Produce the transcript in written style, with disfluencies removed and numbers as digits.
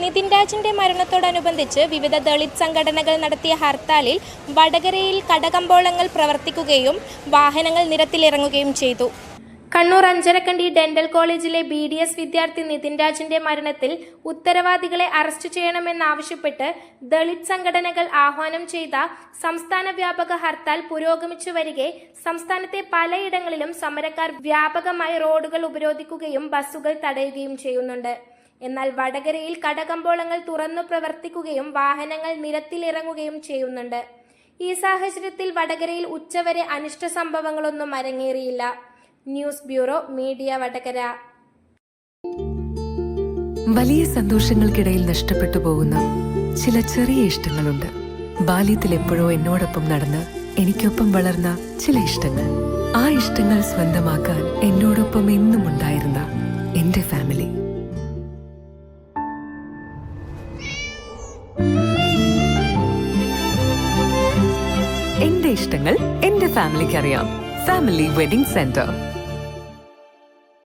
നിതിൻ രാജിന്റെ മരണത്തോടനുബന്ധിച്ച് വിവിധ ദളിത് സംഘടനകൾ നടത്തിയ ഹർത്താലിൽ വടകരയിൽ കടകമ്പോളങ്ങൾ പ്രവർത്തിക്കുകയും വാഹനങ്ങൾ നിരത്തിലിറങ്ങുകയും ചെയ്തു. കണ്ണൂർ അഞ്ചരക്കണ്ടി ഡെന്റൽ കോളേജിലെ BDS വിദ്യാർത്ഥി നിതിൻ രാജിന്റെ മരണത്തിൽ ഉത്തരവാദികളെ അറസ്റ്റ് ചെയ്യണമെന്നാവശ്യപ്പെട്ട് ദളിത് സംഘടനകൾ ആഹ്വാനം ചെയ്ത സംസ്ഥാന വ്യാപക ഹർത്താൽ പുരോഗമിച്ചു വരികെ സംസ്ഥാനത്തെ പലയിടങ്ങളിലും സമരക്കാർ വ്യാപകമായി റോഡുകൾ ഉപരോധിക്കുകയും ബസ്സുകൾ തടയുകയും ചെയ്യുന്നുണ്ട്. എന്നാൽ വടകരയിൽ കടകമ്പോളങ്ങൾ തുറന്നു പ്രവർത്തിക്കുകയും വാഹനങ്ങൾ നിരത്തിലിറങ്ങുകയും ചെയ്യുന്നുണ്ട്. ഈ സാഹചര്യത്തിൽ വടകരയിൽ ഉച്ചവരെ അനിഷ്ട സംഭവങ്ങളൊന്നും അരങ്ങേറിയില്ല. News bureau media Vadakara. വലിയ സന്തോഷങ്ങൾക്കിടയിൽ നഷ്ടപ്പെട്ടു പോകുന്ന ചില ചെറിയ ഇഷ്ടങ്ങളുണ്ട്. ബാല്യത്തിൽ എപ്പോഴോ എന്നോടൊപ്പം നടന്ന് എനിക്കൊപ്പം വളർന്ന ചില ഇഷ്ടങ്ങൾ. ആ ഇഷ്ടങ്ങൾ സ്വന്തമാക്കാൻ എന്നോടൊപ്പം എന്നും ഉണ്ടായിരുന്ന എന്റെ ഫാമിലി. എന്റെ ഇഷ്ടങ്ങൾ എന്റെ ഫാമിലിക്ക് അറിയാം. Family wedding centre.